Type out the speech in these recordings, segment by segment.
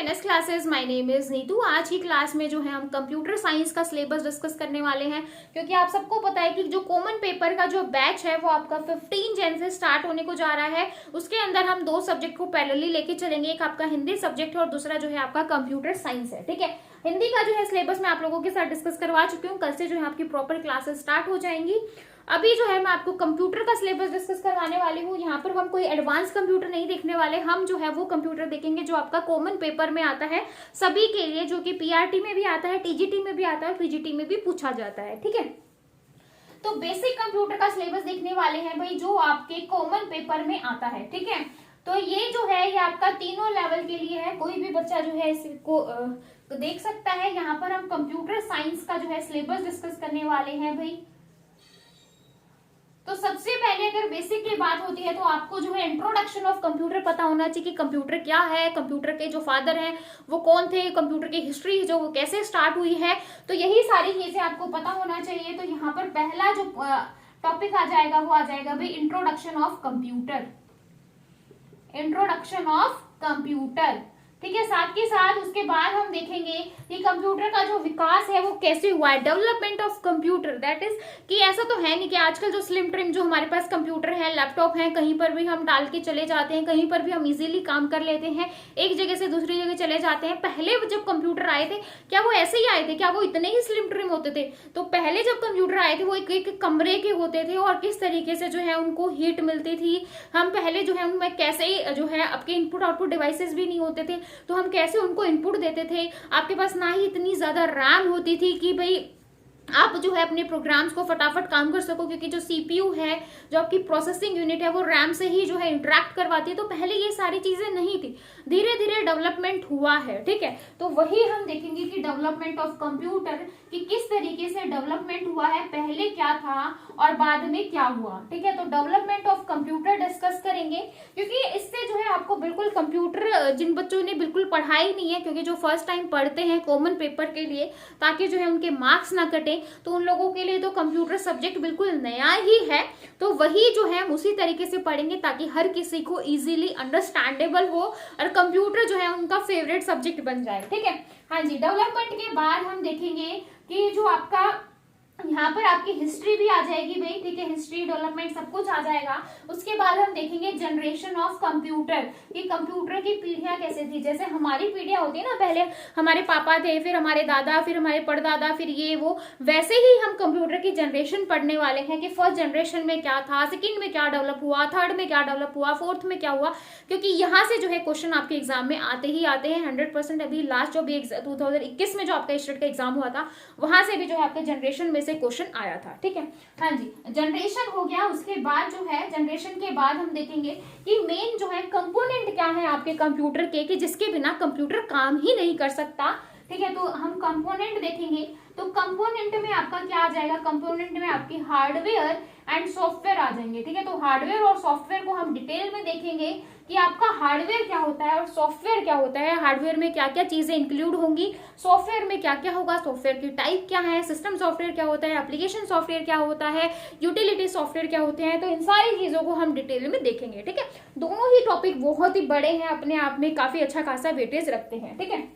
NS classes. My name is Neetu. आज की class में जो है हम कंप्यूटर साइंस का सिलेबस डिस्कस करने वाले हैं, क्योंकि आप सबको पता है कि जो कॉमन पेपर का जो बैच है वो आपका 15 जन से स्टार्ट होने को जा रहा है। उसके अंदर हम दो सब्जेक्ट को पैरेलली लेके चलेंगे, एक आपका हिंदी सब्जेक्ट है और दूसरा जो है आपका कंप्यूटर साइंस है। ठीक है, हिंदी का जो है सिलेबस मैं आप लोगों के साथ डिस्कस करवा चुकी हूँ। कल से जो है आपकी प्रॉपर क्लासेस स्टार्ट हो जाएंगी। अभी जो है मैं आपको कंप्यूटर का सिलेबस डिस्कस करवाने वाली हूँ। यहाँ पर हम कोई एडवांस कंप्यूटर नहीं देखने वाले, हम जो है वो कंप्यूटर देखेंगे जो आपका कॉमन पेपर में आता है सभी के लिए, जो कि पीआरटी में भी आता है, टीजीटी में भी आता है, पीजीटी में भी पूछा जाता है। ठीक है, तो बेसिक कंप्यूटर का सिलेबस देखने वाले हैं भाई, जो आपके कॉमन पेपर में आता है। ठीक है, तो ये जो है ये आपका तीनों लेवल के लिए है, कोई भी बच्चा जो है इसको देख सकता है। यहाँ पर हम कंप्यूटर साइंस का जो है सिलेबस डिस्कस करने वाले हैं भाई। तो सबसे पहले अगर बेसिक की बात होती है तो आपको जो है इंट्रोडक्शन ऑफ कंप्यूटर पता होना चाहिए कि कंप्यूटर क्या है, कंप्यूटर के जो फादर हैं वो कौन थे, कंप्यूटर की हिस्ट्री जो वो कैसे स्टार्ट हुई है, तो यही सारी चीजें आपको पता होना चाहिए। तो यहाँ पर पहला जो टॉपिक आ जाएगा वो आ जाएगा भाई introduction of computer. Introduction of computer, ठीक है। साथ के साथ उसके बाद हम देखेंगे कि कंप्यूटर का जो विकास है वो कैसे हुआ है, development of computer. That is कि ऐसा तो है नहीं कि आजकल जो स्लिम ट्रिम जो हमारे पास कंप्यूटर है, लैपटॉप है, कहीं पर भी हम डाल के चले जाते हैं, कहीं पर भी हम इजीली काम कर लेते हैं, एक जगह से दूसरी जगह चले जाते हैं। पहले जब कंप्यूटर आए थे क्या वो ऐसे ही आए थे, क्या वो इतने ही स्लिम ट्रिम होते थे? तो पहले जब कंप्यूटर आए थे वो एक कमरे के होते थे और किस तरीके से जो है उनको हीट मिलती थी। हम पहले जो है उनमें कैसे जो है आपके इनपुट आउटपुट डिवाइसेस भी नहीं होते थे, तो हम कैसे उनको इनपुट देते थे। आपके पास ना ही इतनी ज्यादा रैम होती थी कि भाई आप जो है अपने प्रोग्राम्स को फटाफट काम कर सको, क्योंकि जो सीपीयू है, जो आपकी प्रोसेसिंग यूनिट है, वो रैम से ही जो है इंटरेक्ट करवाती है। तो पहले ये सारी चीजें नहीं थी, धीरे धीरे डेवलपमेंट हुआ है। ठीक है, तो वही हम देखेंगे कि डेवलपमेंट ऑफ कंप्यूटर कि किस तरीके से डेवलपमेंट हुआ है, पहले क्या था और बाद में क्या हुआ। ठीक है, तो डेवलपमेंट ऑफ कंप्यूटर डिस्कस करेंगे, क्योंकि इससे जो है आपको बिल्कुल कंप्यूटर जिन बच्चों ने बिल्कुल पढ़ा ही नहीं है, क्योंकि जो फर्स्ट टाइम पढ़ते हैं कॉमन पेपर के लिए ताकि जो है उनके मार्क्स ना कटे, तो उन लोगों के लिए तो कंप्यूटर सब्जेक्ट बिल्कुल नया ही है। तो वही जो है हम उसी तरीके से पढ़ेंगे ताकि हर किसी को इजीली अंडरस्टैंडेबल हो और कंप्यूटर जो है उनका फेवरेट सब्जेक्ट बन जाए। ठीक है, हाँ जी। डेवलपमेंट के बाद हम देखेंगे कि जो आपका यहाँ पर आपकी हिस्ट्री भी आ जाएगी भाई। ठीक है, हिस्ट्री, डेवलपमेंट सब कुछ आ जाएगा। उसके बाद हम देखेंगे जनरेशन ऑफ कंप्यूटर, कि कंप्यूटर की पीढ़ियां कैसे थी। जैसे हमारी पीढ़ियां होती है ना, पहले हमारे पापा थे, फिर हमारे दादा, फिर हमारे परदादा, फिर ये वो, वैसे ही हम कंप्यूटर की जनरेशन पढ़ने वाले हैं कि फर्स्ट जनरेशन में क्या था, सेकेंड में क्या डेवलप हुआ, थर्ड में क्या डेवलप हुआ, फोर्थ में क्या हुआ, क्योंकि यहाँ से जो है क्वेश्चन आपके एग्जाम में आते ही आते हैं 100%। अभी लास्ट जो भी 2021 में जो आपका स्टेट का एग्जाम हुआ था वहां से भी जो है आपके जनरेशन में क्वेश्चन आया था। ठीक है, हाँ जी। जनरेशन हो गया, उसके बाद जो है जनरेशन के बाद हम देखेंगे कि मेन जो है कंपोनेंट क्या है आपके कंप्यूटर के, कि जिसके बिना कंप्यूटर काम ही नहीं कर सकता। ठीक है, तो हम कंपोनेंट देखेंगे। तो कंपोनेंट में आपका क्या आ जाएगा, कंपोनेंट में आपकी हार्डवेयर एंड सॉफ्टवेयर आ जाएंगे। ठीक है, तो हार्डवेयर और सॉफ्टवेयर को हम डिटेल में देखेंगे कि आपका हार्डवेयर क्या होता है और सॉफ्टवेयर क्या होता है, हार्डवेयर में क्या क्या चीजें इंक्लूड होंगी, सॉफ्टवेयर में क्या क्या होगा, सॉफ्टवेयर की टाइप क्या है, सिस्टम सॉफ्टवेयर क्या होता है, एप्लीकेशन सॉफ्टवेयर क्या होता है, यूटिलिटी सॉफ्टवेयर क्या होते हैं। तो इन सारी चीजों को हम डिटेल में देखेंगे। ठीक है, दोनों ही टॉपिक बहुत ही बड़े हैं, अपने आप में काफी अच्छा खासा वेटेज रखते हैं। ठीक है,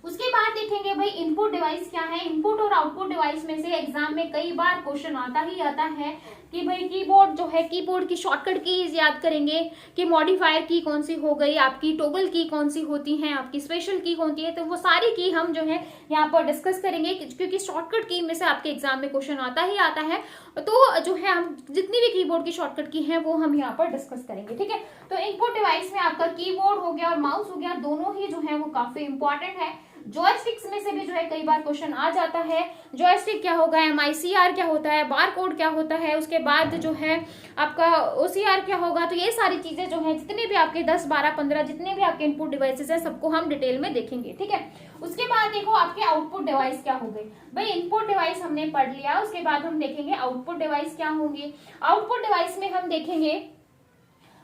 उसके बाद देखेंगे भाई इनपुट डिवाइस क्या है। इनपुट और आउटपुट डिवाइस में से एग्जाम में कई बार क्वेश्चन आता ही आता है कि भाई कीबोर्ड जो है, कीबोर्ड की शॉर्टकट कीज याद करेंगे कि मॉडिफायर की कौन सी हो गई, आपकी टॉगल की कौन सी होती है, आपकी स्पेशल की कौन सी है। तो वो सारी की हम जो है यहाँ पर डिस्कस करेंगे, क्योंकि शॉर्टकट की में से आपके एग्जाम में क्वेश्चन आता ही आता है। तो जो है हम जितनी भी कीबोर्ड की शॉर्टकट की है वो हम यहाँ पर डिस्कस करेंगे। ठीक है, तो इनपुट डिवाइस में आपका कीबोर्ड हो गया और माउस हो गया, दोनों ही जो है वो काफी इंपॉर्टेंट है। जॉयस्टिक्स में से भी जो है कई बार क्वेश्चन आ जाता है, जॉयस्टिक क्या होगा, MICR क्या होता है, बार कोड क्या होता है, उसके बाद जो है आपका OCR क्या होगा। तो ये सारी चीजें जो है जितने भी आपके 10, 12, 15 जितने भी आपके इनपुट डिवाइसेस हैं सबको हम डिटेल में देखेंगे। ठीक है, उसके बाद देखो आपके आउटपुट डिवाइस क्या हो गए भाई। इनपुट डिवाइस हमने पढ़ लिया, उसके बाद हम देखेंगे आउटपुट डिवाइस क्या होंगे। आउटपुट डिवाइस में हम देखेंगे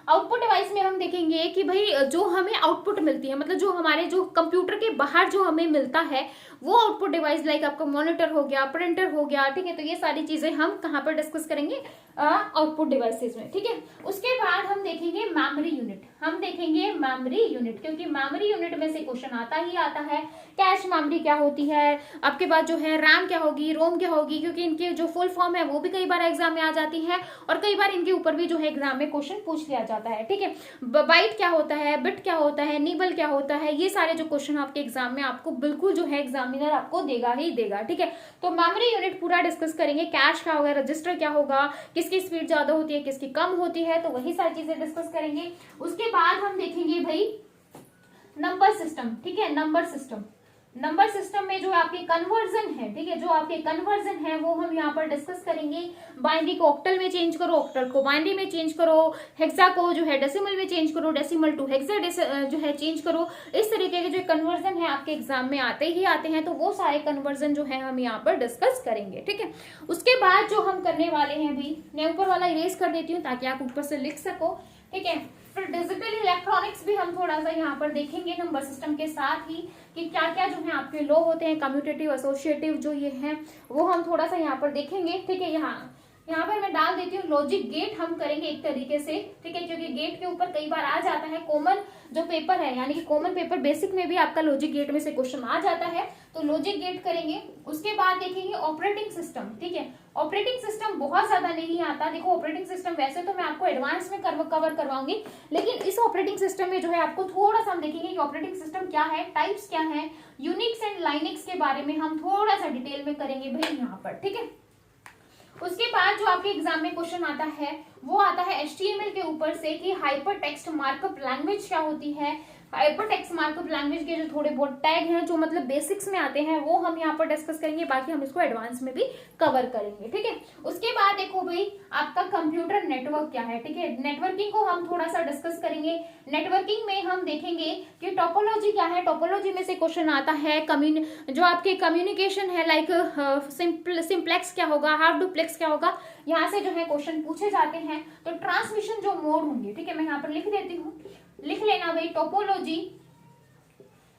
आउटपुट डिवाइस में हम देखेंगे कि भाई जो हमें आउटपुट मिलती है, मतलब जो हमारे जो कंप्यूटर के बाहर जो हमें मिलता है वो आउटपुट डिवाइस, लाइक आपका मॉनिटर हो गया, प्रिंटर हो गया, ठीक है। तो ये सारी चीजें हम कहाँ पर डिस्कस करेंगे, आउटपुट डिवाइसेस में, ठीक है। उसके बाद हम देखेंगे मेमोरी यूनिट, हम देखेंगे मेमोरी यूनिट, क्योंकि मेमोरी यूनिट में से क्वेश्चन आता ही आता है। कैश मेमोरी क्या होती है, आपके पास जो है रैम क्या होगी, रोम क्या होगी, क्योंकि इनके जो फुल फॉर्म है वो भी कई बार एग्जाम में आ जाती है और कई बार इनके ऊपर भी जो है एग्जाम में क्वेश्चन पूछ लिया जाता है, ठीक है। बाइट क्या होता है, बिट क्या होता है, निबल क्या होता है, ये सारे जो क्वेश्चन आपके एग्जाम में आपको बिल्कुल जो है एग्जामिनर आपको देगा ही देगा, ठीक है। तो मेमोरी यूनिट पूरा डिस्कस करेंगे, कैश क्या होगा, रजिस्टर क्या होगा, किसकी स्पीड ज्यादा होती है, किसकी कम होती है, तो वही सारी चीजें डिस्कस करेंगे। उसके बाद हम देखेंगे भाई नंबर सिस्टम, ठीक है। नंबर सिस्टम में जो आपके कन्वर्जन है, ठीक है, जो आपके कन्वर्जन है वो हम यहाँ पर डिस्कस करेंगे। बाइनरी को ऑक्टल में चेंज करो, ऑक्टल को बाइनरी में चेंज करो, हेक्सा को जो है डेसिमल में चेंज करो, डेसिमल टू हेक्सा जो है चेंज करो। इस तरीके के जो कन्वर्जन है आपके एग्जाम में आते ही आते हैं, तो वो सारे कन्वर्जन जो है हम यहाँ पर डिस्कस करेंगे, ठीक है। उसके बाद जो हम करने वाले हैं भी, मैं ऊपर वाला इरेज कर देती हूँ ताकि आप ऊपर से लिख सको, ठीक है। फिर डिजिटल इलेक्ट्रॉनिक्स भी हम थोड़ा सा यहाँ पर देखेंगे नंबर सिस्टम के साथ ही, कि क्या क्या जो है आपके लो होते हैं, कम्यूटेटिव, एसोसिएटिव जो ये हैं वो हम थोड़ा सा यहाँ पर देखेंगे, ठीक है। यहाँ पर मैं डाल देती हूँ लॉजिक गेट हम करेंगे एक तरीके से, ठीक है, क्योंकि गेट के ऊपर कई बार आ जाता है कॉमन जो पेपर है, यानी कि कॉमन पेपर बेसिक में भी आपका लॉजिक गेट में से क्वेश्चन आ जाता है, तो लॉजिक गेट करेंगे। उसके बाद देखेंगे ऑपरेटिंग सिस्टम, ठीक है। ऑपरेटिंग सिस्टम बहुत ज्यादा नहीं आता, देखो ऑपरेटिंग सिस्टम वैसे तो मैं आपको एडवांस में कवर करवाऊंगी, लेकिन इस ऑपरेटिंग सिस्टम में जो है आपको थोड़ा सा हम देखेंगे कि ऑपरेटिंग सिस्टम क्या है, टाइप्स क्या है, यूनिक्स एंड लाइनिक्स के बारे में हम थोड़ा सा डिटेल में करेंगे भाई यहाँ पर, ठीक है। उसके बाद जो आपके एग्जाम में क्वेश्चन आता है वो आता है HTML के ऊपर से, कि हाइपर टेक्स्ट मार्कअप लैंग्वेज क्या होती है। हाइपर टेक्स्ट मार्कअप लैंग्वेज के जो थोड़े बहुत टैग हैं जो मतलब बेसिक्स में आते हैं वो हम यहाँ पर डिस्कस करेंगे, बाकी हम इसको एडवांस में भी कवर करेंगे, ठीक है। उसके बाद देखो भाई आपका कंप्यूटर नेटवर्क क्या है, ठीक है। नेटवर्किंग को हम थोड़ा सा डिस्कस करेंगे। नेटवर्किंग में हम देखेंगे कि टोपोलॉजी क्या है, टोपोलॉजी में से क्वेश्चन आता है जो आपके कम्युनिकेशन है, लाइक सिंप्लेक्स क्या होगा, हाफ डुप्लेक्स क्या होगा, यहाँ से जो है क्वेश्चन पूछे जाते हैं। तो ट्रांसमिशन जो मोड होंगे, ठीक है, मैं यहाँ पर लिख देती हूँ, लिख लेना भाई, टोपोलॉजी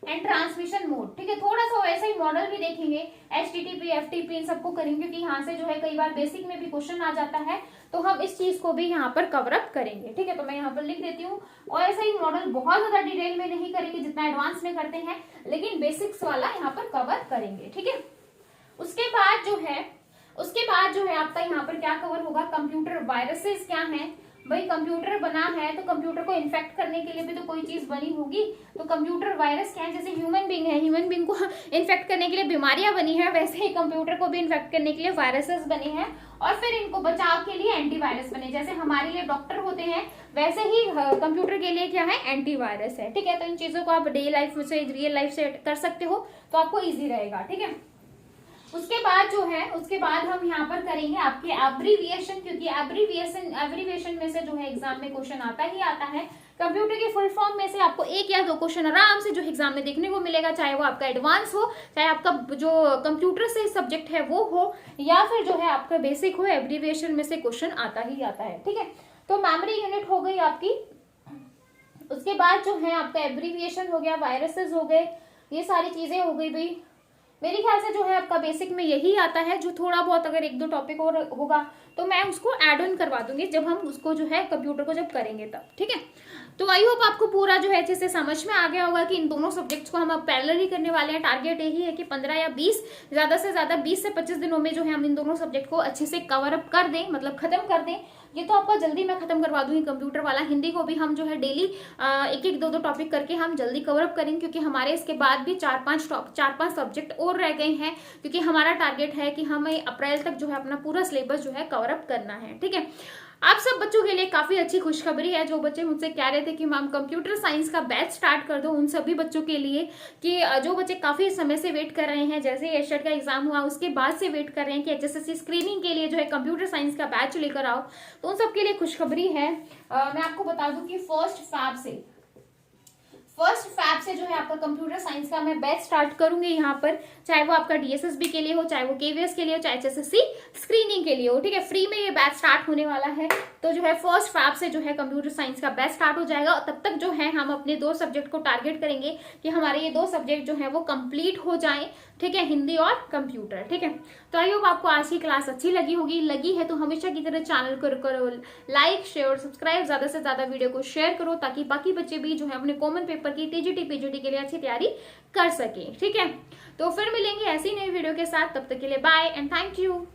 एंड ट्रांसमिशन मोड, ठीक है। थोड़ा सा वैसा ही मॉडल भी देखेंगे, HTTP FTP इन सबको करेंगे, क्योंकि यहाँ से जो है कई बार बेसिक में भी क्वेश्चन आ जाता है, तो हम इस चीज को भी यहाँ पर कवर अप करेंगे, ठीक है। तो मैं यहाँ पर लिख देती हूँ, और ऐसा ही मॉडल बहुत ज्यादा डिटेल में नहीं करेंगे जितना एडवांस में करते हैं, लेकिन बेसिक्स वाला यहाँ पर कवर करेंगे, ठीक है। उसके बाद जो है आपका यहाँ पर क्या कवर होगा, कंप्यूटर वायरसेस क्या है भाई। कंप्यूटर बना है तो कंप्यूटर को इन्फेक्ट करने के लिए भी तो कोई चीज बनी होगी, तो कंप्यूटर वायरस क्या है, जैसे ह्यूमन बींग है, ह्यूमन बींग को इन्फेक्ट करने के लिए बीमारियां बनी है, वैसे ही कंप्यूटर को भी इन्फेक्ट करने के लिए वायरसेस बने हैं, और फिर इनको बचाव के लिए एंटीवायरस बने। जैसे हमारे लिए डॉक्टर होते हैं वैसे ही कंप्यूटर के लिए क्या है, एंटीवायरस है, ठीक है। तो इन चीजों को आप डे लाइफ से, रियल लाइफ से कर सकते हो, तो आपको ईजी रहेगा, ठीक है। उसके बाद हम यहाँ पर करेंगे आपके एब्रीविएशन, क्योंकि एब्रीविएशन में से जो है एग्जाम में क्वेश्चन आता ही आता है। कंप्यूटर की फुल फॉर्म में से आपको एक या दो क्वेश्चन आराम से जो एग्जाम में देखने को मिलेगा, चाहे वो आपका एडवांस हो, चाहे आपका जो कंप्यूटर से सब्जेक्ट है वो हो, या फिर जो है आपका बेसिक हो, एब्रीविएशन में से क्वेश्चन आता ही आता है, ठीक है। तो मेमोरी यूनिट हो गई आपकी। उसके बाद जो है आपका एब्रीविएशन हो गया, वायरसेस हो गए, ये सारी चीजें हो गई भाई। मेरे ख्याल से जो है आपका बेसिक में यही आता है, जो थोड़ा बहुत अगर एक दो टॉपिक और होगा तो मैं उसको ऐड ऑन करवा दूंगी जब हम उसको जो है कंप्यूटर को जब करेंगे तब, ठीक है। तो आई होप आपको पूरा जो है अच्छे से समझ में आ गया होगा कि इन दोनों सब्जेक्ट्स को हम अब पैरेलल ही करने वाले हैं। टारगेट यही है कि 15 या 20, ज्यादा से ज्यादा 20 से 25 दिनों में जो है हम इन दोनों सब्जेक्ट को अच्छे से कवर अप कर दें, मतलब खत्म कर दें। ये तो आपका जल्दी मैं खत्म करवा दूंगी कंप्यूटर वाला। हिंदी को भी हम जो है डेली एक एक दो टॉपिक करके हम जल्दी कवर अप करेंगे, क्योंकि हमारे इसके बाद भी 4-5 सब्जेक्ट और रह गए हैं, क्योंकि हमारा टारगेट है कि हमें अप्रैल तक जो है अपना पूरा सिलेबस जो है कवर अप करना है, ठीक है। आप सब बच्चों के लिए काफी अच्छी खुशखबरी है। जो बच्चे मुझसे कह रहे थे कि मैम कंप्यूटर साइंस का बैच स्टार्ट कर दो, उन सभी बच्चों के लिए, कि जो बच्चे काफी समय से वेट कर रहे हैं, जैसे एशेट का एग्जाम हुआ उसके बाद से वेट कर रहे हैं कि HSSC स्क्रीनिंग के लिए जो है कंप्यूटर साइंस का बैच लेकर आओ, तो उन सबके लिए खुशखबरी है। मैं आपको बता दूं कि 1 फैब से जो है आपका कंप्यूटर साइंस का मैं बैच स्टार्ट करूंगी यहाँ पर, चाहे वो आपका डीएसएसबी के लिए हो, चाहे वो केवीएस के लिए हो, चाहे एचएसएससी स्क्रीनिंग के लिए हो, ठीक है। फ्री में ये बैच स्टार्ट होने वाला है। तो जो है 1 फैब से जो है कंप्यूटर साइंस का बैच स्टार्ट हो जाएगा, और तब तक जो है हम अपने 2 सब्जेक्ट को टारगेट करेंगे कि हमारे ये 2 सब्जेक्ट जो है वो कंप्लीट हो जाए, ठीक है, हिंदी और कंप्यूटर, ठीक है। तो आई होप आपको आज की क्लास अच्छी लगी होगी। लगी है तो हमेशा की तरह चैनल को करो लाइक, शेयर और सब्सक्राइब, ज्यादा से ज्यादा वीडियो को शेयर करो, ताकि बाकी बच्चे भी जो है अपने कॉमन पेपर की टीजीटी पीजीटी के लिए अच्छी तैयारी कर सके, ठीक है। तो फिर मिलेंगे ऐसी नई वीडियो के साथ, तब तक के लिए बाय एंड थैंक यू।